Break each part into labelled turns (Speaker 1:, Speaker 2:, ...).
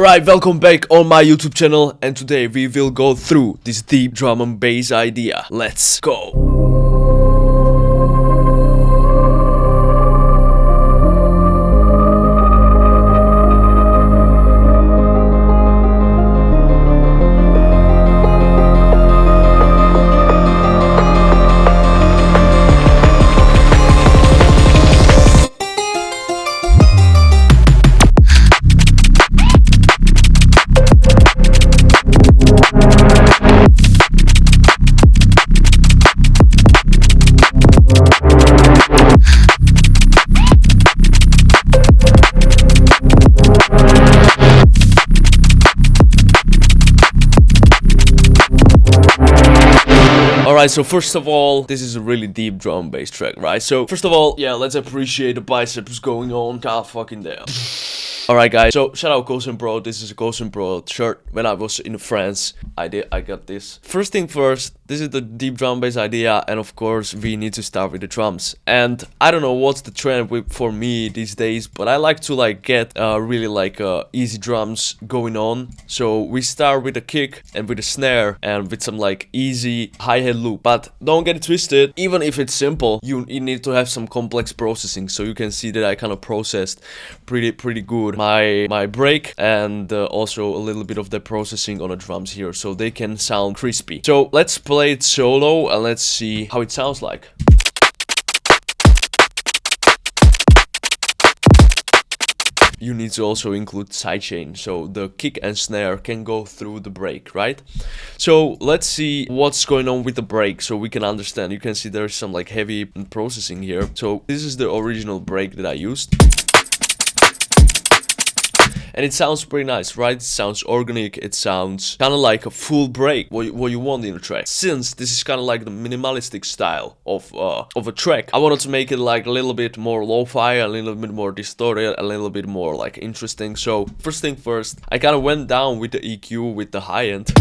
Speaker 1: Alright, welcome back on my YouTube channel, and today we will go through this deep drum and bass idea. Let's go! Alright, so first of all, this is a really deep drum bass track, right? So first of all, yeah, let's appreciate the biceps going on. God fucking damn. Alright guys, so shout out Ghost Bro. This is a Ghost Bro shirt. When I was in France, I got this. First thing first, this is the deep drum bass idea, and of course we need to start with the drums. And I don't know what's the trend for me these days, but I like to get really easy drums going on. So we start with a kick and with a snare and with some easy hi-hat loop. But don't get it twisted, even if it's simple, you need to have some complex processing. So you can see that I kind of processed pretty good my break, and also a little bit of the processing on the drums here, so they can sound crispy. So let's play it solo and let's see how it sounds like. You need to also include sidechain, so the kick and snare can go through the break, right? So let's see what's going on with the break, so we can understand. You can see there's some heavy processing here. So this is the original break that I used. And it sounds pretty nice, right? It sounds organic, it sounds kind of like a full break, what you want in a track. Since this is kind of like the minimalistic style of a track, I wanted to make it a little bit more lo-fi, a little bit more distorted, a little bit more interesting. So first thing first, I kind of went down with the EQ, with the high end.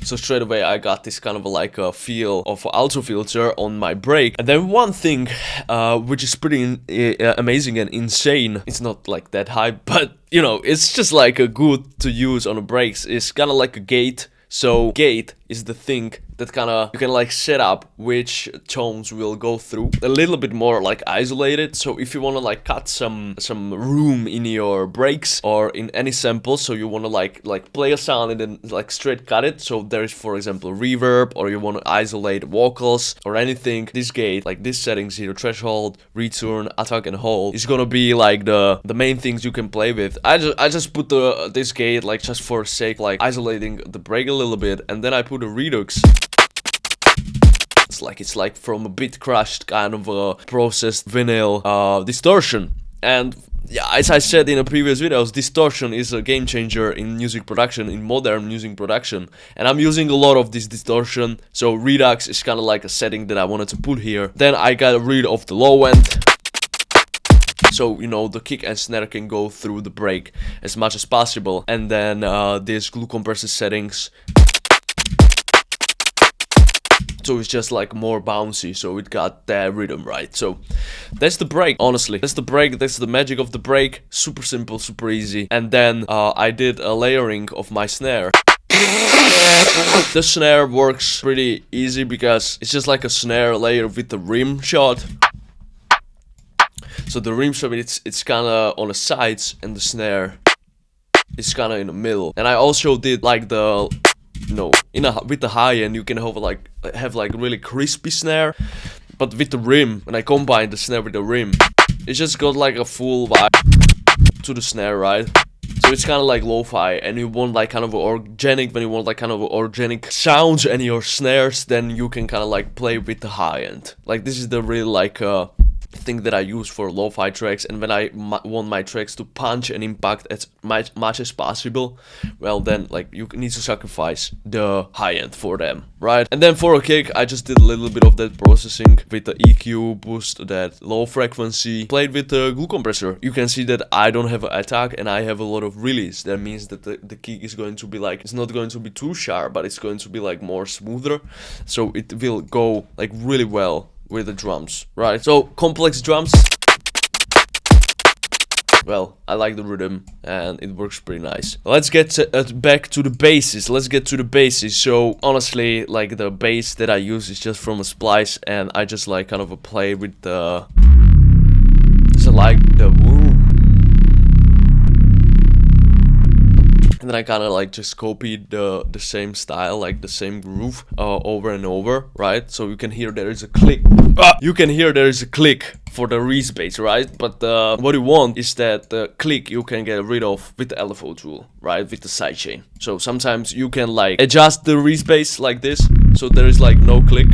Speaker 1: So straight away I got this kind of a feel of alto filter on my break. And then one thing which is pretty amazing and insane, it's not that high, but you know, it's just a good to use on the breaks, is kind of like a gate. So gate is the thing that you can set up which tones will go through. A little bit more isolated. So if you want to cut some room in your breaks or in any sample, so you want to play a sound and then straight cut it. So there is, for example, reverb, or you want to isolate vocals or anything. This gate, this settings here, threshold, return, attack, and hold, is gonna be the main things you can play with. I just put this gate just for sake, isolating the break a little bit, and then I put a redux. It's like from a bit crushed kind of a processed vinyl distortion. And yeah, as I said in the previous videos, distortion is a game changer in music production, in modern music production. And I'm using a lot of this distortion, so redux is kind of a setting that I wanted to put here. Then I got rid of the low end, so you know the kick and snare can go through the break as much as possible. And then this glue compressor settings, so it's just more bouncy, so it got that rhythm, right? So that's the break, honestly. That's the break, that's the magic of the break. Super simple, super easy. And then I did a layering of my snare. The snare works pretty easy because it's just a snare layer with the rim shot. So the rim shot, it's kind of on the sides, and the snare is kind of in the middle. And I also did with the high end, you can have really crispy snare, but with the rim, when I combine the snare with the rim, it just got a full vibe to the snare, right? So it's kind of lo-fi, and you want kind of organic. When you want kind of organic sounds and your snares, then you can kind of play with the high end. This is the really thing that I use for lo-fi tracks. And when I want my tracks to punch and impact as much as possible, well then you need to sacrifice the high end for them, right? And then for a kick, I just did a little bit of that processing with the EQ, boost that low frequency, played with the glue compressor. You can see that I don't have an attack and I have a lot of release. That means that the kick is going to be it's not going to be too sharp, but it's going to be more smoother, so it will go really well with the drums, right? So complex drums, well, I like the rhythm and it works pretty nice. Let's get back to the basses. Let's get to the basses. So honestly, like the bass that I use is just from a splice, and I just like kind of play with the, so like the woo. And then I kind of like just copied the same style, like the same groove over and over, right? So you can hear there is a click. You can hear there is a click for the Reese bass, right? But what you want is that the click you can get rid of with the LFO tool, right? With the sidechain. So sometimes you can like adjust the Reese bass like this, so there is like no click.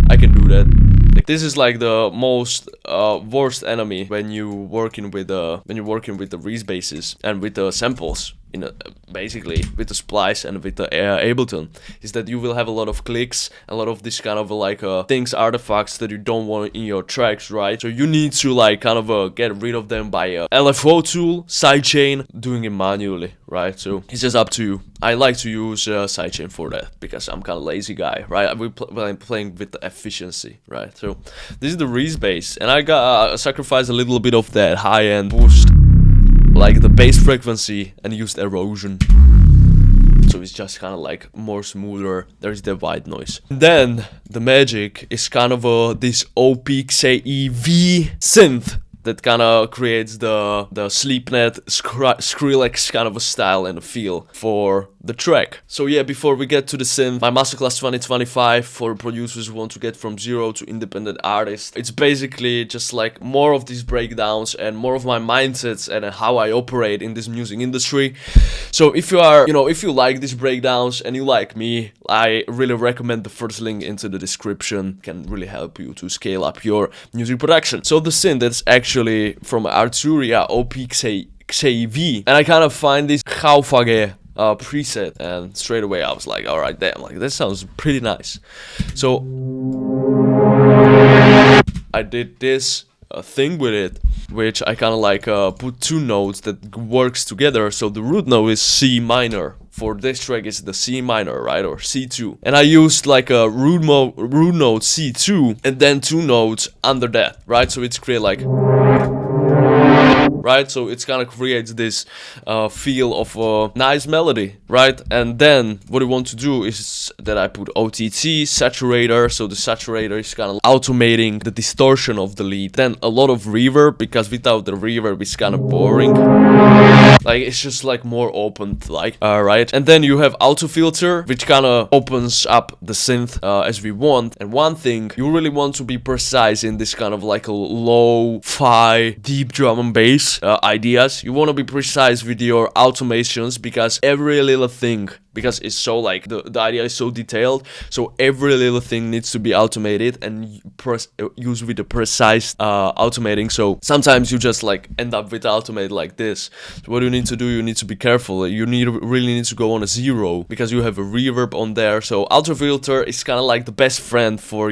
Speaker 1: I can do that. Like, this is like the most worst enemy when you working with the Reese basses and with the samples. Basically with the splice and with the Ableton, is that you will have a lot of clicks, a lot of this kind of like things, artifacts that you don't want in your tracks, right? So you need to like kind of get rid of them by LFO tool, sidechain, doing it manually, right? So it's just up to you. I like to use sidechain for that because I'm kind of lazy guy, right? I'm playing with the efficiency, right? So this is the Reese bass, and I got sacrificed a little bit of that high-end boost, like the bass frequency, and used erosion, so it's just kind of like more smoother. There's the white noise. Then the magic is kind of this A.way synth that kind of creates the Sleepnet Skrillex kind of a style and a feel for the track. So yeah, before we get to the synth, my Masterclass 2025 for producers who want to get from zero to independent artists. It's basically just like more of these breakdowns and more of my mindsets and how I operate in this music industry. So if you are, if you like these breakdowns and you like me, I really recommend the first link into the description. Can really help you to scale up your music production. So the synth, that's actually from Arturia A.way, and I kind of find this Gaufage preset, and straight away I was like, alright, damn, like that sounds pretty nice. So I did this thing with it, which I kind of like put two notes that works together. So the root note is C minor. For this track it's the C minor, right, or C2, and I used like a root note C2 and then two notes under that, right? So it's create like, right? So it's kind of creates this feel of a nice melody, right? And then what you want to do is that I put OTT saturator. So the saturator is kind of automating the distortion of the lead. Then a lot of reverb, because without the reverb it's kind of boring. Like it's just like more open, like right? And then you have auto filter, which kind of opens up the synth as we want. And one thing, you really want to be precise in this kind of like a lo-fi deep drum and bass ideas. You want to be precise with your automations, because every little thing, because it's so like the idea is so detailed, so every little thing needs to be automated and use with the precise automating. So sometimes you just like end up with automate like this. So what you need to do, you need to be careful. You really need to go on a 0, because you have a reverb on there. So auto filter is kind of like the best friend for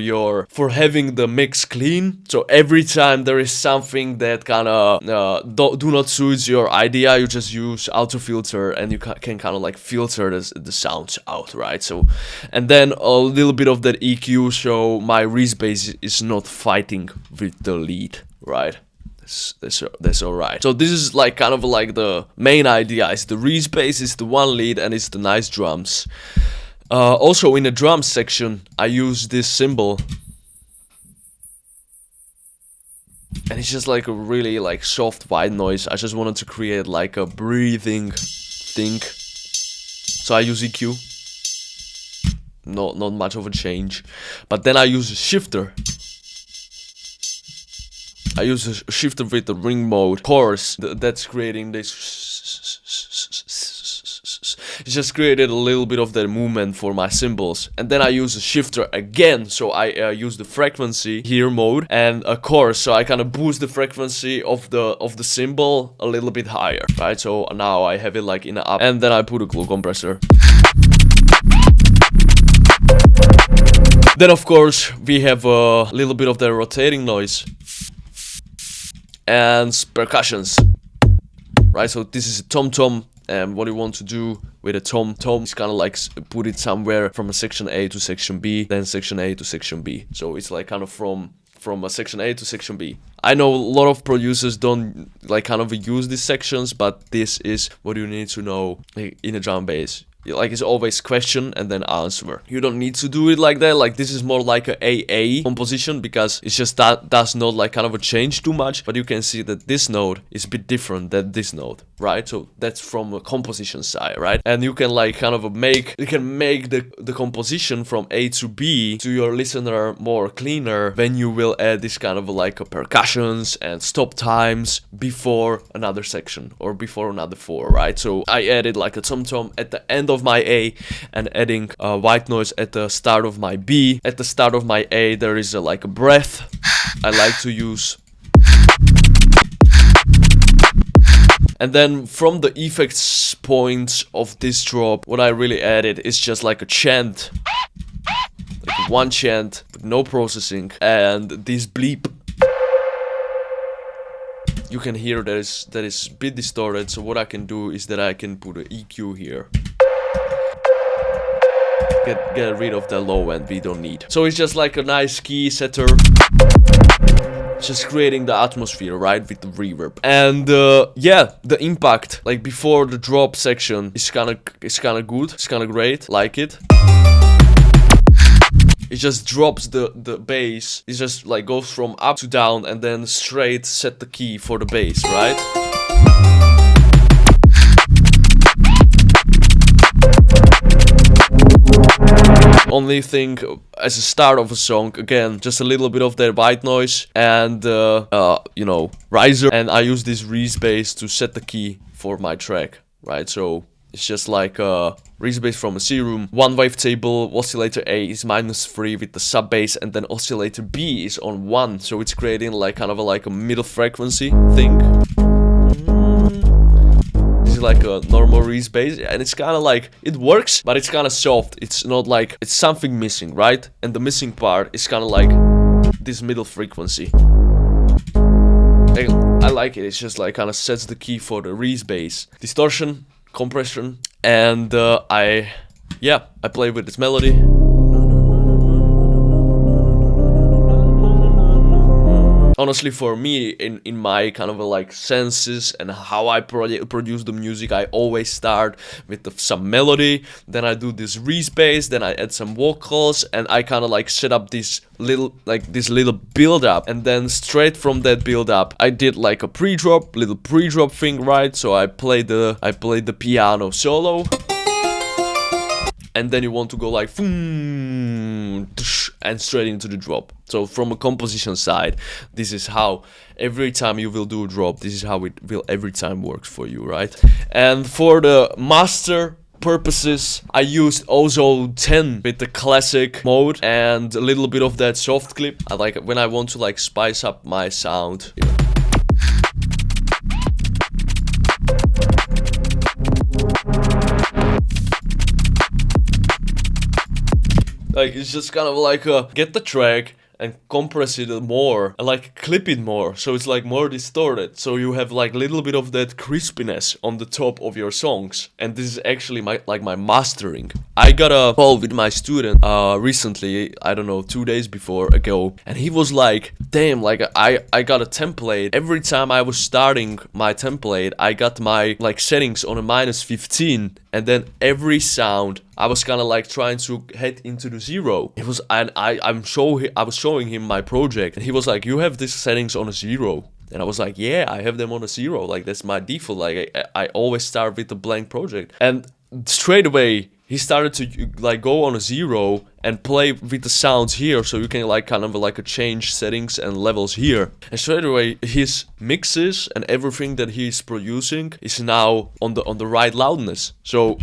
Speaker 1: having the mix clean. So every time there is something that kind of do not suit your idea, you just use auto filter and you can kind of like filter the sounds out, right? So, and then a little bit of that EQ, so my Reese bass is not fighting with the lead, right? That's alright. So this is like kind of like the main idea, is the Reese bass is the one lead and it's the nice drums. Also in the drum section I use this cymbal, and it's just like a really like soft white noise. I just wanted to create like a breathing thing. So I use EQ, not much of a change, but then I use a shifter. I use a shifter with the ring mode chorus that's creating this. It just created a little bit of that movement for my cymbals, and then I use a shifter again. So I use the frequency here mode and a chorus. So I kind of boost the frequency of the cymbal a little bit higher, right? So now I have it like in a up, and then I put a glue compressor. Then of course we have a little bit of the rotating noise and percussions, right? So this is a tom-tom, and what you want to do with a tom-tom is kind of like put it somewhere from a section A to section B, then section A to section B. So it's like kind of from from section A to section B. I know a lot of producers don't like kind of use these sections, but this is what you need to know in a drum bass. Like, it's always question and then answer. You don't need to do it like that. Like, this is more like a A.A. composition, because it's just that does not like kind of a change too much. But you can see that this note is a bit different than this note, right? So that's from a composition side, right? And you can like kind of make the composition from A to B to your listener more cleaner when you will add this kind of like a percussions and stop times before another section or before another 4, right? So I added like a tom-tom at the end of my A and adding white noise at the start of my B. At the start of my A there is like a breath I like to use. And then from the effects points of this drop, what I really added is just like a chant. Like one chant with no processing and this bleep. You can hear that is a bit distorted, so what I can do is that I can put an EQ here. Get rid of the low end we don't need. So it's just like a nice key setter. Just creating the atmosphere, right, with the reverb. And yeah, the impact, like before the drop section, is kinda good. It's kinda great, like it. It just drops the bass. It just like goes from up to down and then straight set the key for the bass, right? Only thing as a start of a song, again, just a little bit of that white noise and you know, riser, and I use this Reese bass to set the key for my track, right? So it's just like a Reese bass from a C room, one wavetable, oscillator A is -3 with the sub bass, and then oscillator B is on 1, so it's creating like kind of like a middle frequency thing. Like a normal Reese bass, and it's kind of like, it works, but it's kind of soft. It's not like, it's something missing, right? And the missing part is kind of like this middle frequency. I like it. It's just like kind of sets the key for the Reese bass. Distortion, compression, and I play with this melody. Honestly, for me, in my kind of like senses and how I produce the music, I always start with some melody, then I do this Reese bass, then I add some vocals, and I kind of like set up this little build up, and then straight from that build up, I did like a little pre-drop thing, right? So I played the piano solo. And then you want to go like and straight into the drop. So from a composition side, this is how every time you will do a drop, this is how it will every time works for you, right? And for the master purposes, I used Ozone 10 with the classic mode and a little bit of that soft clip. I like it when I want to like spice up my sound. Like, it's just kind of like get the track and compress it more and like clip it more, so it's like more distorted, so you have like little bit of that crispiness on the top of your songs. And this is actually my mastering. I got a call with my student recently, I don't know, 2 days ago, and he was like, damn, like I got a template. Every time I was starting my template, I got my like settings on a -15, and then every sound I was kind of like trying to head into the 0. It was, and I was showing him my project, and he was like, you have these settings on a 0. And I was like, yeah, I have them on a 0. Like, that's my default. Like, I always start with a blank project. And straight away, he started to like go on a 0 and play with the sounds here, so you can like kind of like change settings and levels here. And straight away, his mixes and everything that he's producing is now on the right loudness. So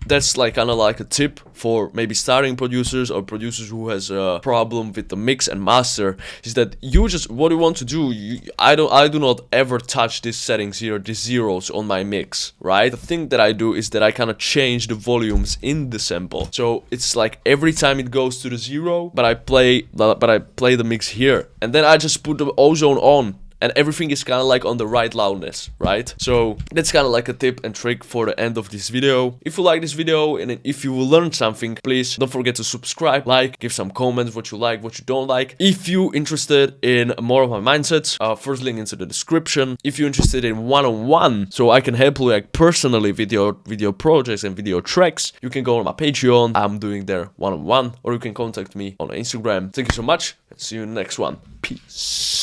Speaker 1: that's like kind of like a tip for maybe starting producers or producers who has a problem with the mix and master, is that you just, what you want to do, I do not ever touch these settings here, these zeros on my mix, right? The thing that I do is that I kind of change the volumes in the sample. So it's like every time it goes to the 0, but I play the mix here, and then I just put the ozone on. and everything is kind of like on the right loudness, right? So that's kind of like a tip and trick for the end of this video. If you like this video and if you will learn something, please don't forget to subscribe, like, give some comments what you like, what you don't like. If you're interested in more of my mindsets, first link into the description. If you're interested in one-on-one, so I can help you like personally video projects and video tracks, you can go on my Patreon. I'm doing there one-on-one, or you can contact me on Instagram. Thank you so much, and see you in the next one. Peace.